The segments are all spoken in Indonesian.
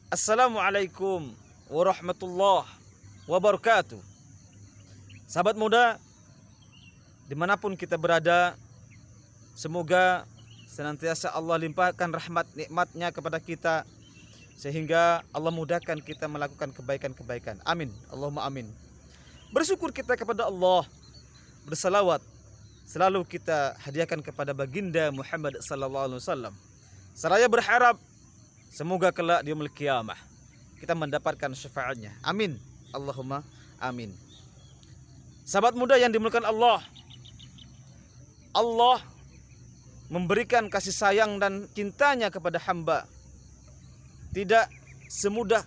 Assalamualaikum warahmatullahi wabarakatuh. Sahabat muda, dimanapun kita berada, semoga senantiasa Allah limpahkan rahmat nikmatnya kepada kita, sehingga Allah mudahkan kita melakukan kebaikan-kebaikan. Amin, Allahumma amin. Bersyukur kita kepada Allah, bersalawat selalu kita hadiahkan kepada baginda Muhammad sallallahu alaihi wasallam. Seraya berharap semoga kelak di yaumul qiyamah kita mendapatkan syafaatnya. Amin, Allahumma amin. Sahabat muda yang dimuliakan Allah, Allah memberikan kasih sayang dan cintanya kepada hamba. Tidak semudah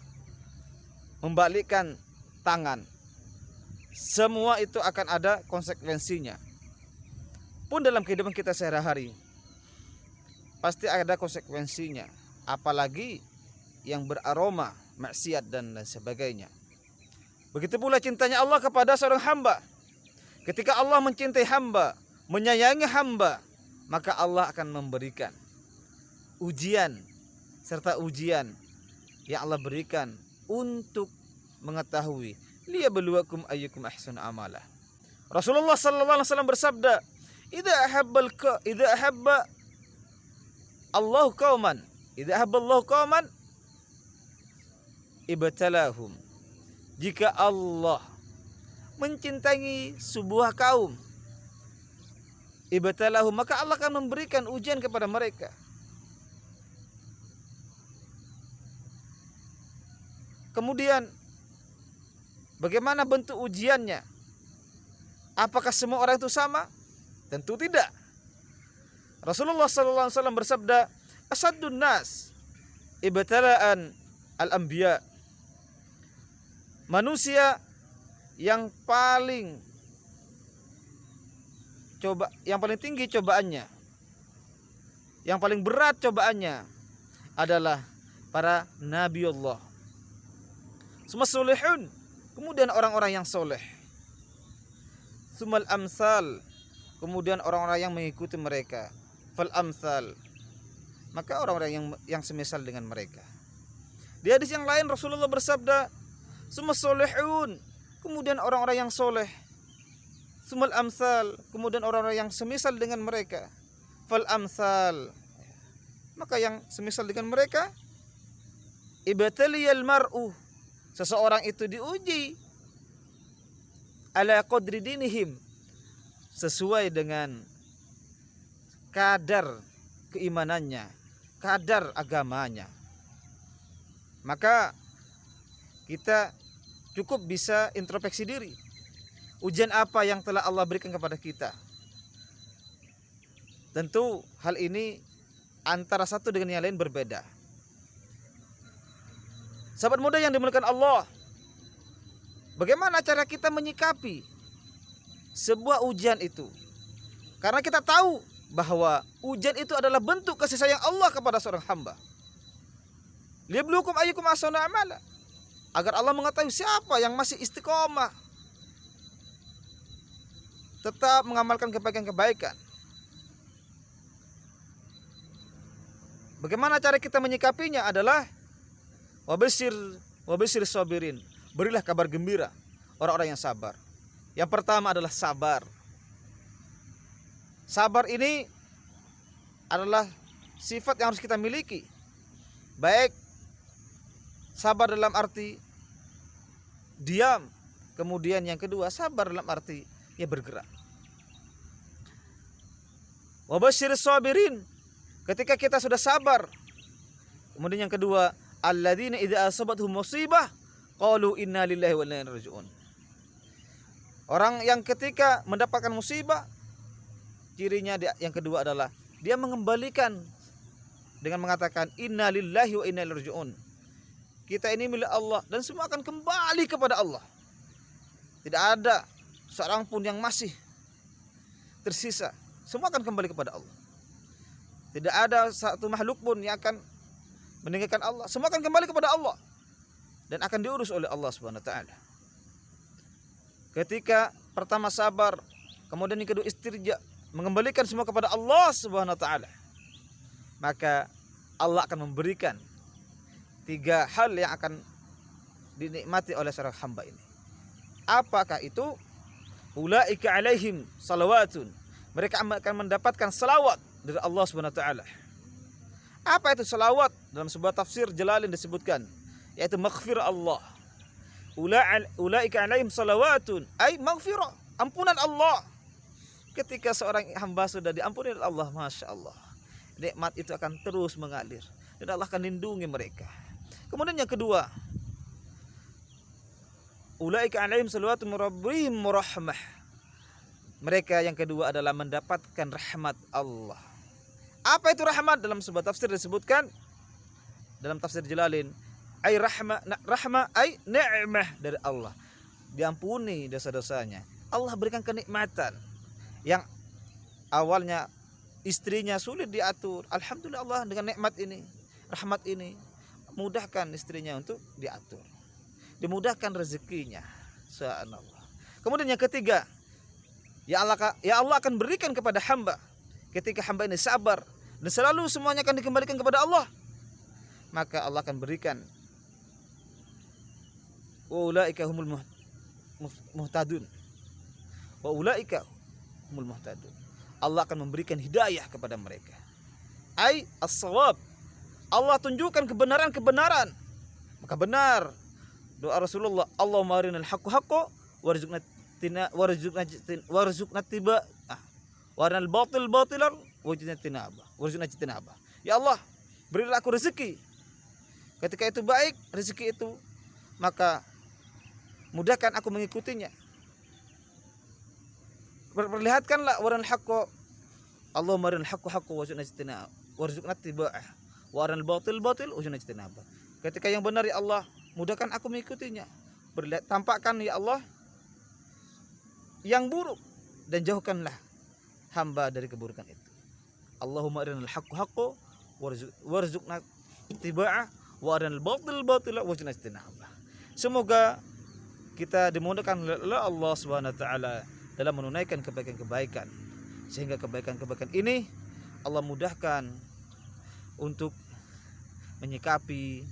membalikkan tangan. Semua itu akan ada konsekuensinya. Pun dalam kehidupan kita sehari-hari pasti ada konsekuensinya. Apalagi yang beraroma maksiat dan sebagainya. Begitu pula cintanya Allah kepada seorang hamba. Ketika Allah mencintai hamba, menyayangi hamba, maka Allah akan memberikan ujian serta ujian yang Allah berikan untuk mengetahui liyabluwakum ayyukum ahsanu amala. Rasulullah sallallahu alaihi wasallam bersabda, "Idza ahabba Allahu qauman, idza ahabba Allahu qauman ibtalahum." Jika Allah mencintai sebuah kaum, ibtalahum, maka Allah akan memberikan ujian kepada mereka. Kemudian bagaimana bentuk ujiannya? Apakah semua orang itu sama? Tentu tidak. Rasulullah SAW bersabda, "Asaddun nas ibtalaan al-anbiya." Manusia yang paling tinggi cobaannya, yang paling berat cobaannya adalah para nabi Allah. Summa solihun, kemudian orang-orang yang soleh. Sumal amsal, kemudian orang-orang yang mengikuti mereka. Fal amsal, maka orang-orang yang semisal dengan mereka. Di hadis yang lain Rasulullah bersabda, summa solihun, kemudian orang-orang yang soleh. Sumal amsal, kemudian orang-orang yang semisal dengan mereka. Fal amsal, maka yang semisal dengan mereka. Ibtaliyal mar'u, seseorang itu diuji ala qadri dinihim, sesuai dengan kadar keimanannya, kadar agamanya. Maka kita cukup bisa introspeksi diri. Ujian apa yang telah Allah berikan kepada kita? Tentu hal ini antara satu dengan yang lain berbeda. Sahabat muda yang dimuliakan Allah, bagaimana cara kita menyikapi sebuah ujian itu? Karena kita tahu bahwa ujian itu adalah bentuk kasih sayang Allah kepada seorang hamba. Liyabluwakum ayyukum ahsanu amala, agar Allah mengetahui siapa yang masih istiqomah, tetap mengamalkan kebaikan-kebaikan. Bagaimana cara kita menyikapinya adalah wabashir sabirin, berilah kabar gembira orang-orang yang sabar. Yang pertama adalah sabar. Sabar ini adalah sifat yang harus kita miliki. Baik sabar dalam arti diam, kemudian yang kedua sabar dalam arti ya bergerak. Wabashir sabirin, ketika kita sudah sabar. Kemudian yang kedua, alladzina idza asabathum musibah qalu inna lillahi wa inna ilaihi raji'un. Orang yang ketika mendapatkan musibah, cirinya yang kedua adalah dia mengembalikan dengan mengatakan inna lillahi wa inna ilaihi raji'un. Kita ini milik Allah dan semua akan kembali kepada Allah. Tidak ada seorang pun yang masih tersisa, semua akan kembali kepada Allah. Tidak ada satu makhluk pun yang akan meninggalkan Allah, semua akan kembali kepada Allah dan akan diurus oleh Allah Subhanahu wa taala. Ketika pertama sabar, kemudian yang kedua istirja, mengembalikan semua kepada Allah Subhanahu wa taala, maka Allah akan memberikan 3 hal yang akan dinikmati oleh seorang hamba ini. Apakah itu? Ulaika alaihim salawatun. Mereka akan mendapatkan salawat dari Allah Subhanahu wa taala. Apa itu salawat? Dalam sebuah tafsir Jalalain disebutkan, yaitu maghfirah Allah. Ulaika alaihim salawatun, ay maghfirah, ampunan Allah. Ketika seorang hamba sudah diampuni oleh Allah, Masya Allah, nikmat itu akan terus mengalir dan Allah akan lindungi mereka. Kemudian yang kedua, ulaika alaihim salawatun min rabbihim rahmah. Mereka yang kedua adalah mendapatkan rahmat Allah. Apa itu rahmat? Dalam sebuah tafsir disebutkan, dalam tafsir Jalalain, ay rahmah ay ni'mah dari Allah. Diampuni dosa-dosanya. Allah berikan kenikmatan yang awalnya istrinya sulit diatur. Alhamdulillah Allah dengan nikmat ini, rahmat ini, mudahkan istrinya untuk diatur, dimudahkan rezekinya. Subhanallah. Kemudian yang ketiga, ya Allah akan berikan kepada hamba ketika hamba ini sabar dan selalu semuanya akan dikembalikan kepada Allah, maka Allah akan berikan wa ulaika humul muhtadun. Wa ulaika humul muhtadun. Allah akan memberikan hidayah kepada mereka. Ai as-shawab. Allah tunjukkan kebenaran-kebenaran. Maka benar doa Rasulullah, Allahumma arinal haqqo haqqo warzuqna tiba warinal batil batilan warzuqna tinaba. Ya Allah, berilah aku rezeki. Ketika itu baik rezeki itu, maka mudahkan aku mengikutinya. Perlihatkanlah warinal haqqo, Allahumma arinal haqqo haqqo warzuqna tiba'ah warinal batil batil warzuqna tinaba. Ketika yang benar ya Allah, mudahkan aku mengikutinya. Tampakkan ya Allah yang buruk dan jauhkanlah hamba dari keburukan itu. Allahumma arinal haqqo haqqo warzuqna tiba'ah wa arinal batil batila warzuqna tinaba. Semoga kita dimudahkan oleh Allah Subhanahu wa taala dalam menunaikan kebaikan-kebaikan, sehingga kebaikan-kebaikan ini Allah mudahkan untuk menyikapi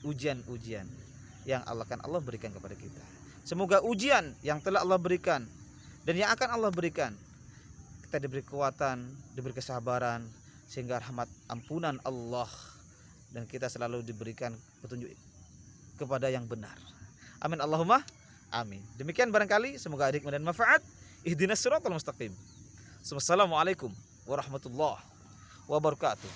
ujian-ujian yang Allah berikan kepada kita. Semoga ujian yang telah Allah berikan dan yang akan Allah berikan, kita diberi kekuatan, diberi kesabaran, sehingga rahmat ampunan Allah dan kita selalu diberikan petunjuk kepada yang benar. Amin Allahumma amin. Demikian barangkali, semoga ada hikmah dan manfaat. Ihdinas siratal mustaqim. Wassalamualaikum warahmatullahi wabarakatuh.